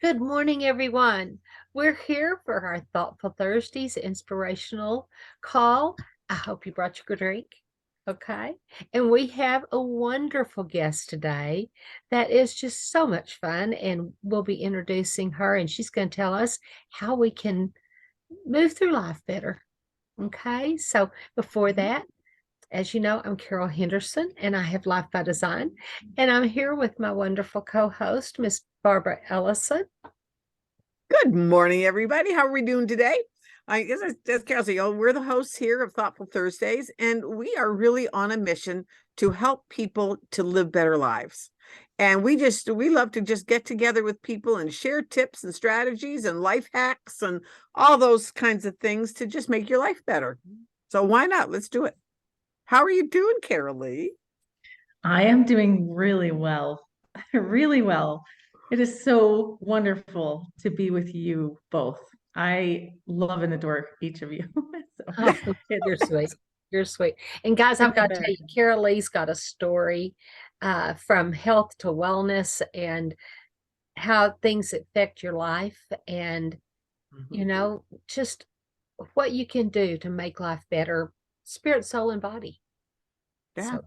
Good morning, everyone. We're here for our Thoughtful Thursdays inspirational call. I hope you brought your drink. Okay. And we have a wonderful guest today that is just so much fun. And we'll be introducing her, and she's going to tell us how we can move through life better. Okay. So before that, as you know, I'm Carol Henderson, and I have Life by Design. And I'm here with my wonderful co host, Miss Barbara Ellison. Good morning, everybody. How are we doing today? As Carol said, we're the hosts here of Thoughtful Thursdays, and we are really on a mission to help people to live better lives. And we love to just get together with people and share tips and strategies and life hacks and all those kinds of things to just make your life better. So why not? Let's do it. How are you doing, Karalee? I am doing really well, really well. It is so wonderful to be with you both. I love and adore each of you. Oh, you're sweet. You're sweet. And guys, I've got to tell you, Karalee got a story from health to wellness and how things affect your life and, just what you can do to make life better, spirit, soul, and body. Yeah. So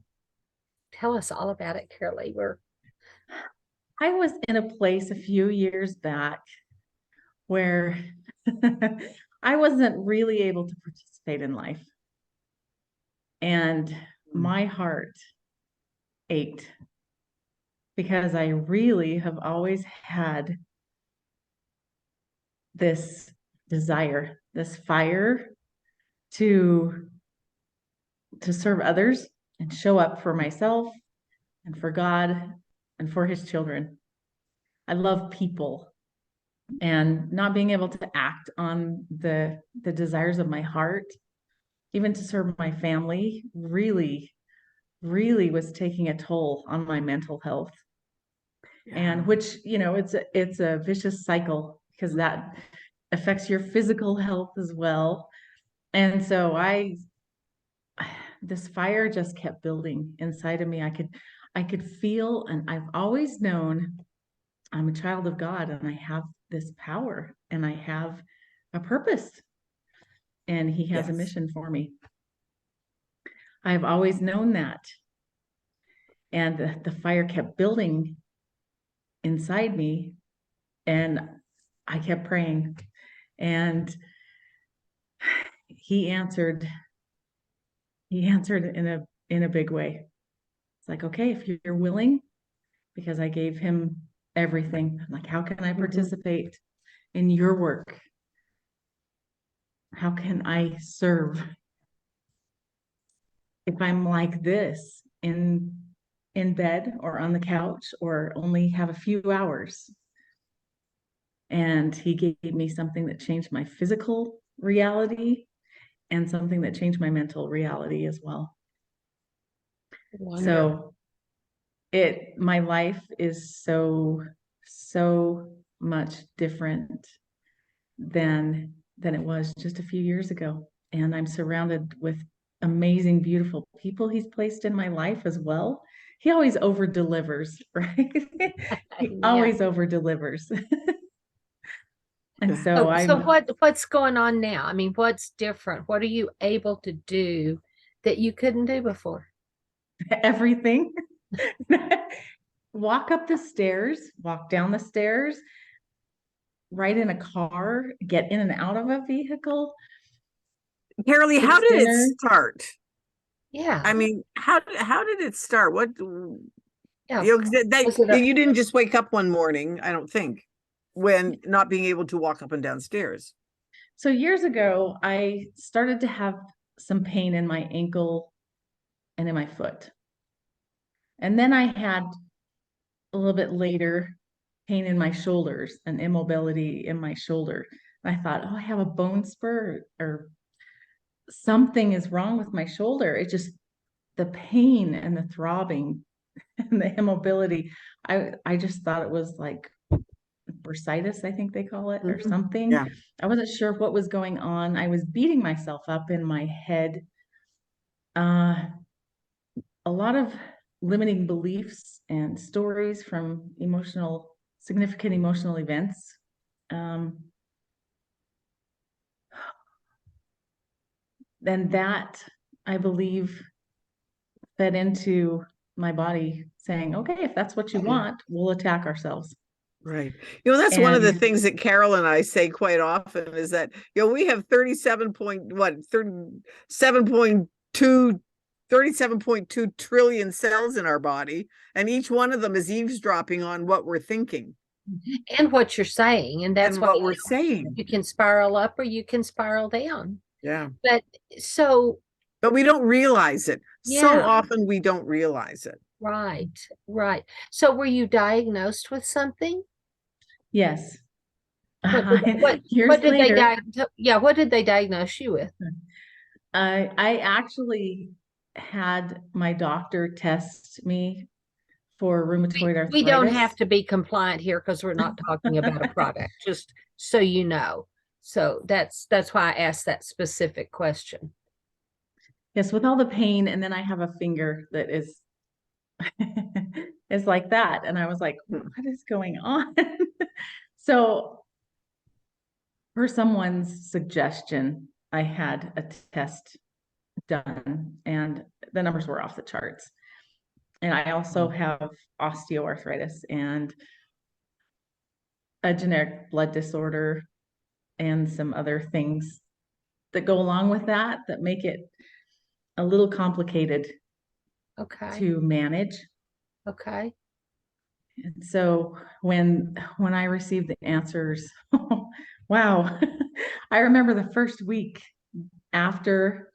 tell us all about it, Karalee. I was in a place a few years back where I wasn't really able to participate in life. And my heart ached because I really have always had this desire, this fire to serve others and show up for myself and for God and for his children. I love people, and not being able to act on the desires of my heart, even to serve my family, really was taking a toll on my mental health. Yeah. And which, it's a vicious cycle because that affects your physical health as well. And so this fire just kept building inside of me. I could feel, and I've always known I'm a child of God and I have this power and I have a purpose and he has a mission for me. I've always known that. And the fire kept building inside me, and I kept praying, and he answered in a big way. It's like, okay, if you're willing, because I gave him everything. I'm like, how can I participate in your work? How can I serve if I'm like this in bed or on the couch or only have a few hours? And he gave me something that changed my physical reality and something that changed my mental reality as well. Wonderful. So my life is so much different than it was just a few years ago. And I'm surrounded with amazing, beautiful people he's placed in my life as well. He always over delivers, right? He always over delivers. And so what's going on now? I mean, what's different? What are you able to do that you couldn't do before? Everything. Walk up the stairs, walk down the stairs, ride in a car, get in and out of a vehicle. Karalee, how did it start? Yeah. I mean, how did it start? What? Yeah. You didn't just wake up one morning, I don't think, when not being able to walk up and down stairs. So years ago, I started to have some pain in my ankle and in my foot. And then I had a little bit later pain in my shoulders and immobility in my shoulder. And I thought, oh, I have a bone spur or something is wrong with my shoulder. It just, the pain and the throbbing and the immobility, I just thought it was like bursitis, I think they call it, or something. Yeah. I wasn't sure what was going on. I was beating myself up in my head. A lot of limiting beliefs and stories from emotional significant emotional events. Then that, I believe, fed into my body saying, okay, if that's what you want, we'll attack ourselves. Right. That's one of the things that Carol and I say quite often is that, we have 37.2 trillion cells in our body, and each one of them is eavesdropping on what we're thinking and what you're saying. And that's and what we're saying. You can spiral up or you can spiral down. Yeah. But we don't realize it. So Yeah. often we don't realize it. Right. So were you diagnosed with something? Yes. What did they diagnose you with? I actually had my doctor test me for rheumatoid arthritis. We don't have to be compliant here because we're not talking about a product, just so you know. So that's why I asked that specific question. Yes, with all the pain, and then I have a finger that is is like that. And I was like, what is going on? So for someone's suggestion, I had a test done and the numbers were off the charts. And I also have osteoarthritis and a generic blood disorder and some other things that go along with that make it a little complicated to manage. Okay. And so when I received the answers, wow, I remember the first week after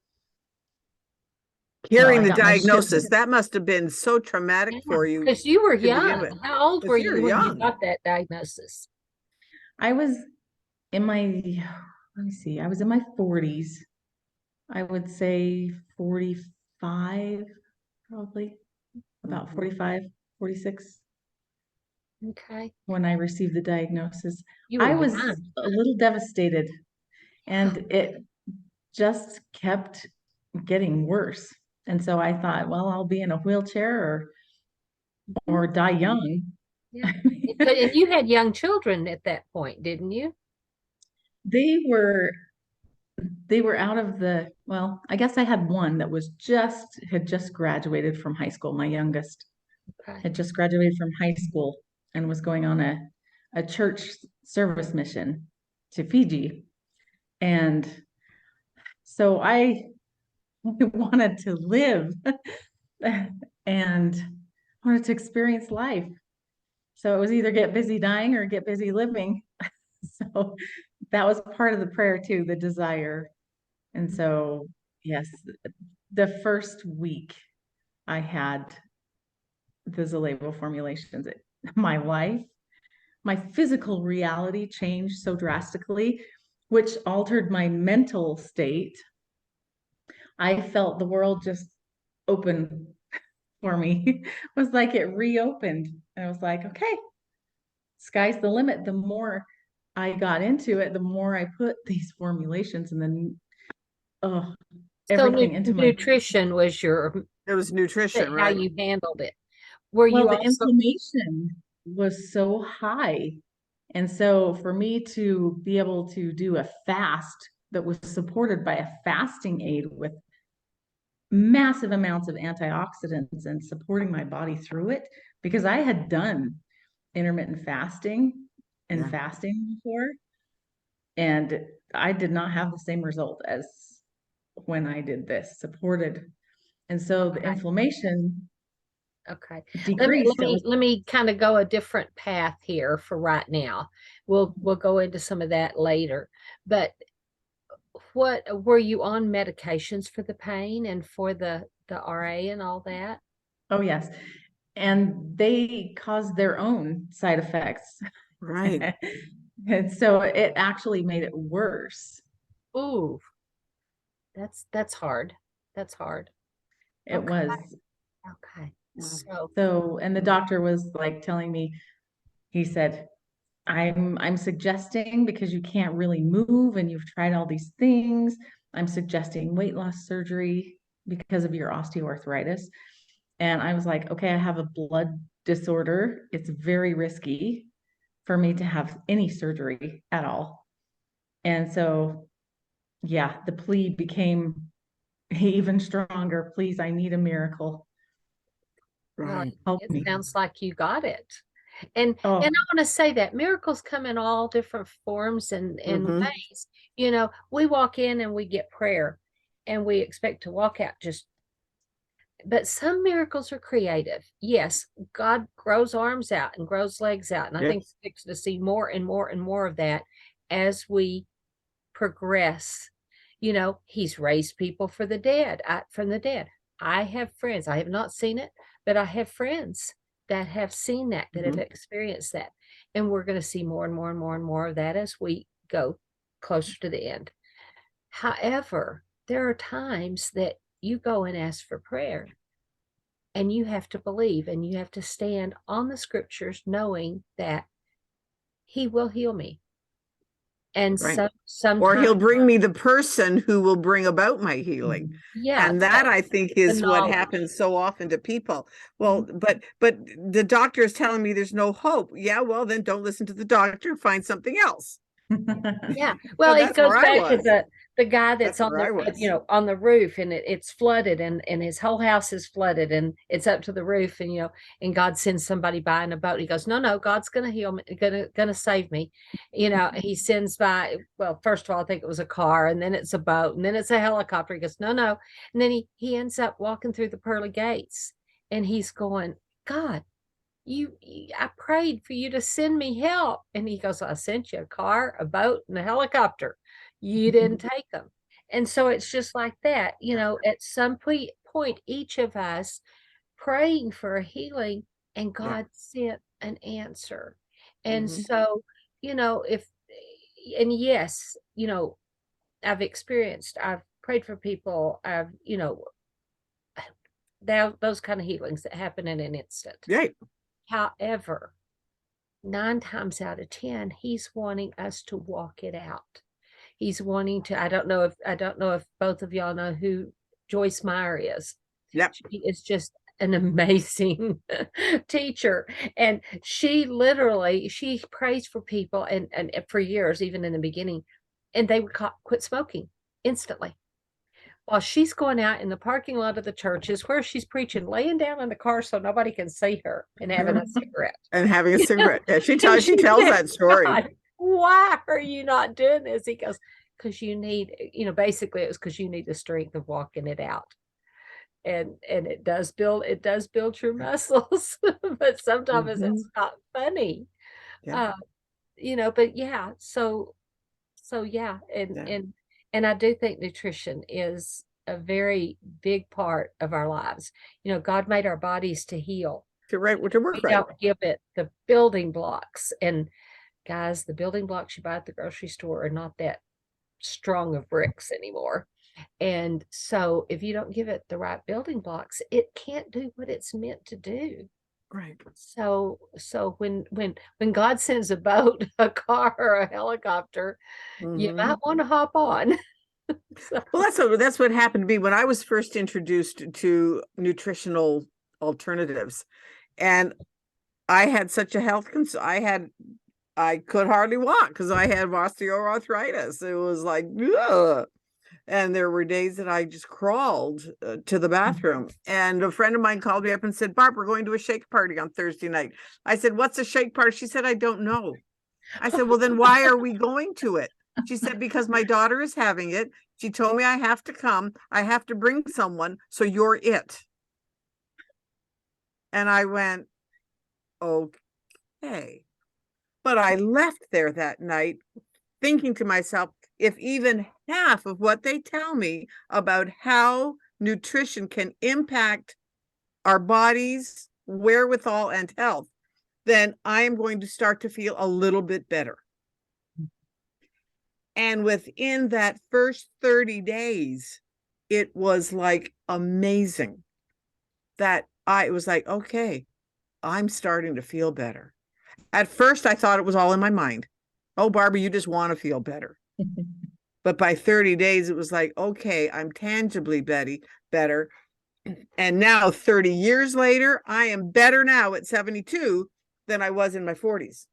hearing the diagnosis, that must have been so traumatic for you. Because you were young. How old were you when you got that diagnosis? I was in my, I was in my 40s. I would say 45, probably about 45, 46. Okay. When I received the diagnosis, I was a little devastated, and it just kept getting worse. And so I thought, well, I'll be in a wheelchair or die young. Yeah. And you had young children at that point, didn't you? They were out of well, I guess I had one that had just graduated from high school. My youngest had just graduated from high school and was going on a church service mission to Fiji. And so I wanted to live and wanted to experience life. So it was either get busy dying or get busy living. So that was part of the prayer too, the desire. And so, yes, the first week I had the Zalevo formulations, my life, my physical reality changed so drastically, which altered my mental state. I felt the world just open for me. It was like it reopened. And I was like, okay, sky's the limit. The more I got into it, the more I put these formulations and then everything into my nutrition was it was nutrition, right? How you handled it. The inflammation was so high. And so for me to be able to do a fast that was supported by a fasting aid with massive amounts of antioxidants and supporting my body through it, because I had done intermittent fasting and fasting before, and I did not have the same result as when I did this supported. And so the inflammation decreased. Let me kind of go a different path here for right now. We'll go into some of that later. But what were you on medications for the pain and for the RA and all that? Oh, yes. And they cause their own side effects. Right. And so it actually made it worse. Ooh, that's hard. That's hard. It was. Okay. So, and the doctor was like telling me, he said, I'm suggesting, because you can't really move and you've tried all these things, I'm suggesting weight loss surgery because of your osteoarthritis. And I was like, okay, I have a blood disorder. It's very risky. for me to have any surgery at all. And so, yeah, the plea became even stronger. Please, I need a miracle. Well, Right. Help it me. sounds like you got it. And Oh, I want to say that miracles come in all different forms and Mhm. ways. We walk in and we get prayer and we expect to walk out but some miracles are creative. Yes, God grows arms out and grows legs out. And I think Yes. we're fixing to see more and more and more of that as we progress. He's raised people from the dead. I have friends. I have not seen it, but I have friends that have seen that have Mhm. experienced that. And we're going to see more and more and more and more of that as we go closer to the end. However, there are times that you go and ask for prayer and you have to believe and you have to stand on the scriptures knowing that he will heal me. And Right. Or sometimes, he'll bring me the person who will bring about my healing. yeah, And that I think the is what knowledge. happens so often to people. Well, but the doctor is telling me there's no hope. Yeah, well, then don't listen to the doctor, find something else. Yeah. Well, it That's goes where I back to was. the guy that's That's on where I was. on the roof and it's flooded and his whole house is flooded and it's up to the roof and God sends somebody by in a boat. He goes, no, God's going to heal me, going to save me. He sends by, well, first of all, I think it was a car and then it's a boat and then it's a helicopter. He goes, no. And then he ends up walking through the pearly gates and he's going, God, I prayed for you to send me help. And he goes, I sent you a car, a boat, and a helicopter. You didn't take them. And so it's just like that, at some point, each of us praying for a healing and Yeah. God sent an answer. And Mhm. so, and yes, I've prayed for people, those kind of healings that happen in an instant. Right. However, 9 times out of 10, he's wanting us to walk it out. He's wanting to, I don't know if both of y'all know who Joyce Meyer is. Yep. She is just an amazing teacher. And she prays for people and for years, even in the beginning, and they would quit smoking instantly. While she's going out in the parking lot of the churches where she's preaching, laying down in the car so nobody can see her and having a cigarette. And having a cigarette. Yeah, she And tells said, that story. God, why are you not doing this? He goes, because you need, basically it was because you need the strength of walking it out. And it does build your muscles, but sometimes it's not funny. Yeah. But yeah, so yeah, Yeah. and I do think nutrition is a very big part of our lives. God made our bodies to heal. To work We right. don't give it the building blocks. And guys, the building blocks you buy at the grocery store are not that strong of bricks anymore. And so if you don't give it the right building blocks, it can't do what it's meant to do. Right. So when God sends a boat, a car, or a helicopter, you might want to hop on. Well, that's what happened to me when I was first introduced to nutritional alternatives. And I had such a health concern. I could hardly walk because I had osteoarthritis. It was like, ugh. And there were days that I just crawled to the bathroom. And a friend of mine called me up and said, Barb, we're going to a shake party on Thursday night. I said, what's a shake party? She said, I don't know. I said, well, then why are we going to it? She said, because my daughter is having it. She told me I have to come. I have to bring someone. So you're it. And I went, okay. But I left there that night thinking to myself, if even half of what they tell me about how nutrition can impact our bodies, wherewithal, and health, then I am going to start to feel a little bit better. And within that first 30 days, it was like amazing that it was like, okay, I'm starting to feel better. At first, I thought it was all in my mind. Oh, Barbara, you just want to feel better. But by 30 days, it was like, okay, I'm tangibly better. And now 30 years later, I am better now at 72 than I was in my 40s.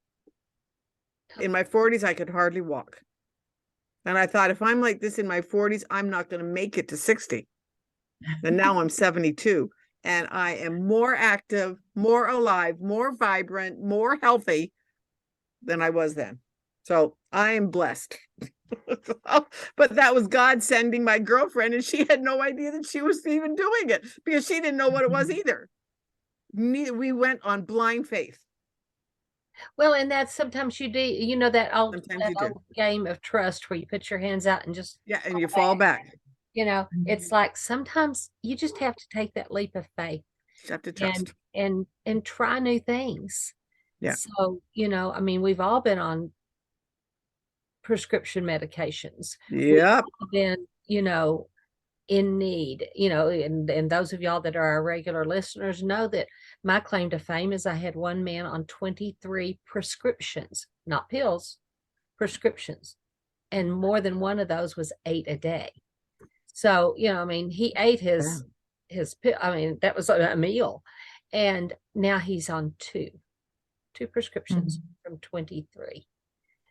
in my 40s, I could hardly walk. And I thought, if I'm like this in my 40s, I'm not going to make it to 60. And now I'm 72. And I am more active, more alive, more vibrant, more healthy than I was then. So I am blessed. But that was God sending my girlfriend, and she had no idea that she was even doing it because she didn't know what it was either. We went on blind faith. Well, and that's sometimes you do, you know, that old do. game of trust where you put your hands out and just and you fall back. You know, it's like sometimes you just have to take that leap of faith. You have to trust. And try new things. Yeah. So, you know, I mean, we've all been on prescription medications. Yep. We've been, you know, in need, you know, and those of y'all that are our regular listeners know that my claim to fame is I had one man on 23 prescriptions, not pills, prescriptions. And more than one of those was 8 a day. So, you know, I mean, he ate his I mean, that was a meal. And now he's on two prescriptions from 23.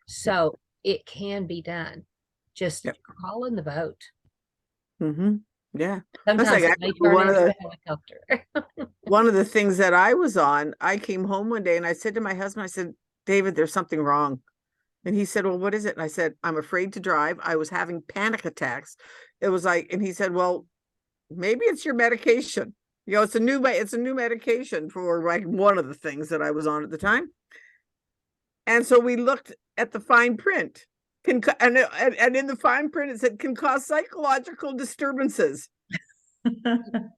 So it can be done. Just call in the boat. Yeah. Sometimes it may turn into a helicopter. One of the things that I was on, I came home one day and I said to my husband, I said, David, there's something wrong. And he said, well, what is it? And I said, I'm afraid to drive. I was having panic attacks. It was like, and he said, well, maybe it's your medication. You know, it's a new medication for like one of the things that I was on at the time. And so we looked at the fine print. And in the fine print, it said, can cause psychological disturbances.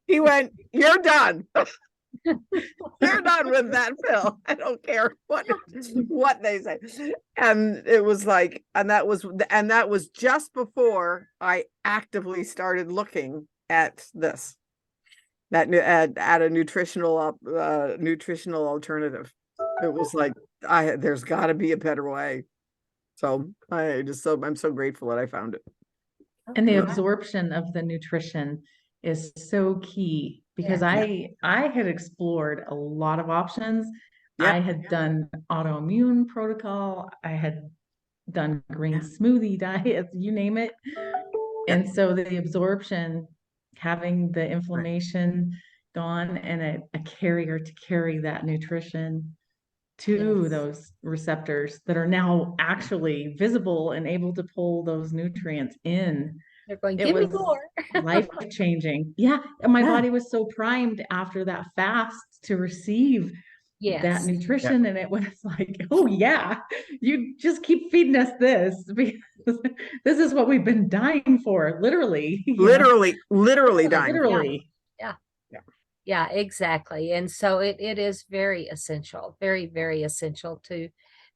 He went, you're done. You're done with that pill. I don't care what they say. And it was like, and that was just before I actively started looking at this, at a nutritional alternative. It was like, there's got to be a better way. So I'm so grateful that I found it. And the absorption of the nutrition is so key because I had explored a lot of options. I had done autoimmune protocol. I had done green smoothie diets, you name it. And so the absorption, having the inflammation gone and a carrier to carry that nutrition to those receptors that are now actually visible and able to pull those nutrients in. They're going, give me more. Life-changing. Yeah. And my body was so primed after that fast to receive that nutrition. And it was like, oh yeah, you just keep feeding us this because this is what we've been dying for, literally. Literally dying. Literally. Yeah, exactly. And so it is very essential, very, very essential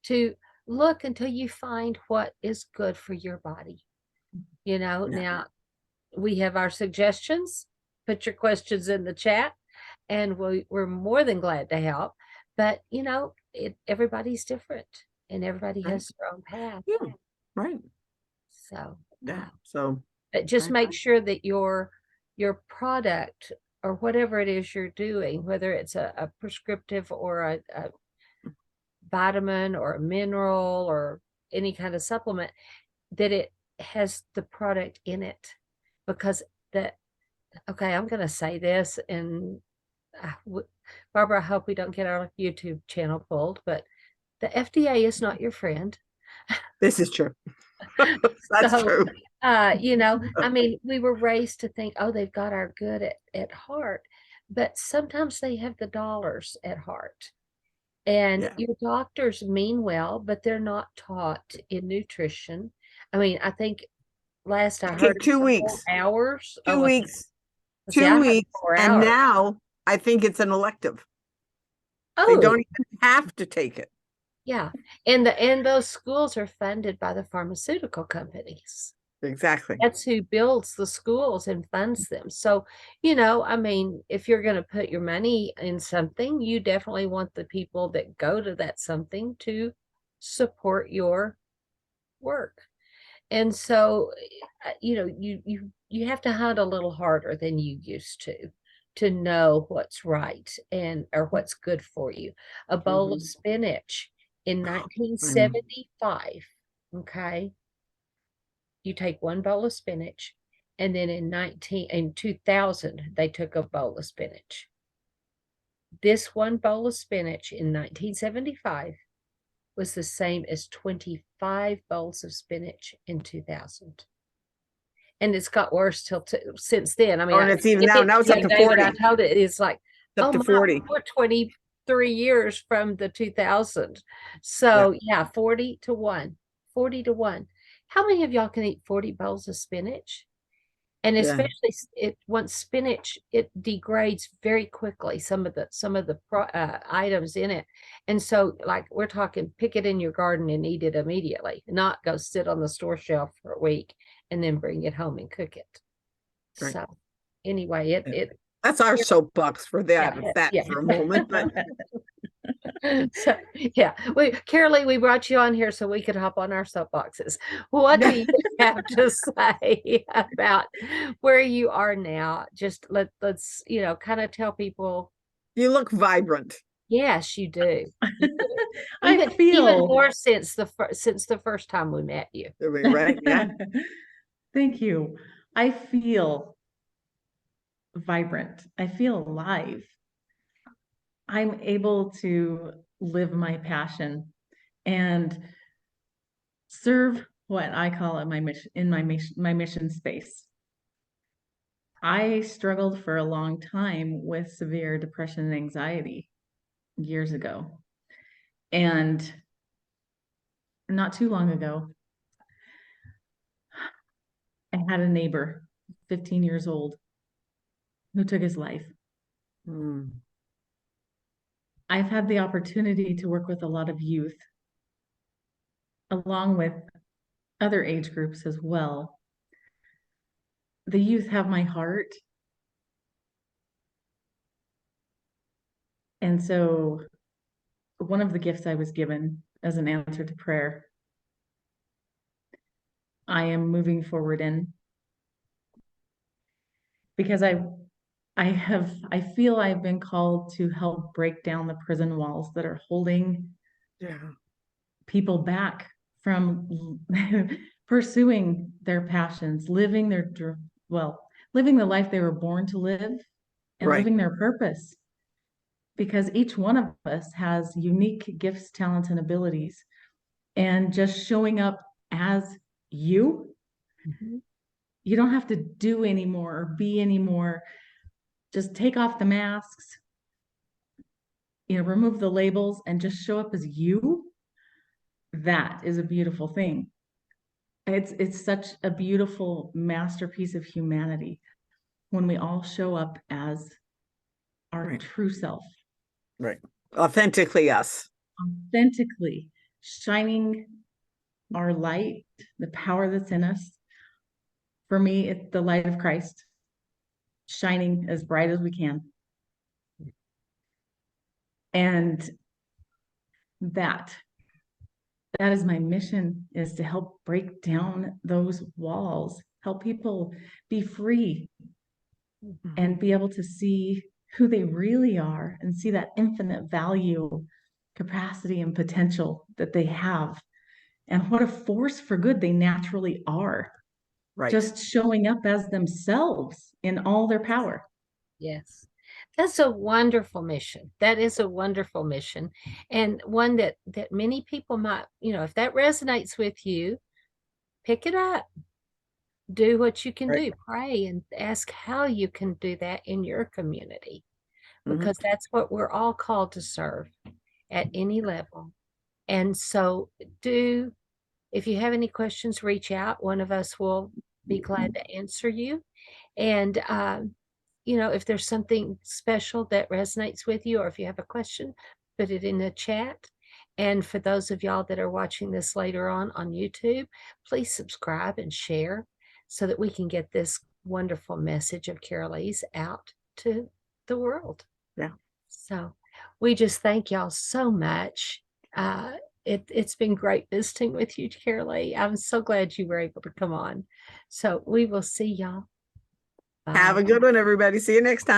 to look until you find what is good for your body. You know, now we have our suggestions. Put your questions in the chat and we're more than glad to help. But, you know, everybody's different and everybody has their own path. Yeah, right. So, but just make sure that your product or whatever it is you're doing, whether it's a prescriptive or a vitamin or a mineral or any kind of supplement, that it has the product in it. Because I'm going to say this, and Barbara, I hope we don't get our YouTube channel pulled, but the FDA is not your friend. This is true. That's true. You know, I mean, we were raised to think, oh, they've got our good at heart, but sometimes they have the dollars at heart. And your doctors mean well, but they're not taught in nutrition. I mean, I think last I heard 2 weeks. 4 hours. 2 weeks. 2 weeks. And now I think it's an elective. Oh. They don't even have to take it. Yeah. And those schools are funded by the pharmaceutical companies. Exactly. That's who builds the schools and funds them. So, you know, I mean, if you're going to put your money in something, you definitely want the people that go to that something to support your work. And so, you know, you have to hunt a little harder than you used to know what's right or what's good for you. A bowl of spinach In 1975, okay, you take one bowl of spinach, and then in 2000, they took a bowl of spinach. This one bowl of spinach in 1975 was the same as 25 bowls of spinach in 2000. And it's got worse since then. I mean, and it's even now it's up to David, 40. I told it, it's like, It's up to 40. We're 23 years from the 2000. So yeah, 40 to 1. 40 to 1. How many of y'all can eat 40 bowls of spinach? And especially once spinach, it degrades very quickly, some of the items in it. And so, like, we're talking, pick it in your garden and eat it immediately, not go sit on the store shelf for a week and then bring it home and cook it. Right. So anyway, that's our soapbox for that, for a moment. But so yeah, Karalee, we brought you on here so we could hop on our soapboxes. What do you have to say about where you are now? Just let's kind of tell people. You look vibrant. Yes, you do. I feel even more since the first time we met you. Right? Yeah. Thank you. I feel vibrant. I feel alive. I'm able to live my passion and serve what I call it my mission space. I struggled for a long time with severe depression and anxiety years ago. And not too long ago, I had a neighbor, 15 years old, who took his life. I've had the opportunity to work with a lot of youth, along with other age groups as well. The youth have my heart. And so one of the gifts I was given as an answer to prayer, I am moving forward in, because I feel I've been called to help break down the prison walls that are holding people back from pursuing their passions, living the life they were born to live, and living their purpose. Because each one of us has unique gifts, talents, and abilities. And just showing up as you, you don't have to do anymore or be anymore. Just take off the masks, remove the labels, and just show up as you. That is a beautiful thing. It's such a beautiful masterpiece of humanity when we all show up as our true self. Right. Authentically us. Authentically shining our light, the power that's in us. For me, it's the light of Christ, shining as bright as we can. And that is my mission, is to help break down those walls, help people be free and be able to see who they really are and see that infinite value, capacity, and potential that they have, and what a force for good they naturally are. Just showing up as themselves in all their power. Yes. That's a wonderful mission. That is a wonderful mission, and one that many people might, if that resonates with you, pick it up. Do what you can do. Pray and ask how you can do that in your community, because that's what we're all called to serve at any level. And so if you have any questions, reach out. One of us will be glad to answer you. And, if there's something special that resonates with you, or if you have a question, put it in the chat. And for those of y'all that are watching this later on YouTube, please subscribe and share so that we can get this wonderful message of Karalee's out to the world. Yeah. So we just thank y'all so much. It's been great visiting with you, Karalee. I'm so glad you were able to come on. So we will see y'all. Bye. Have a good one, everybody. See you next time.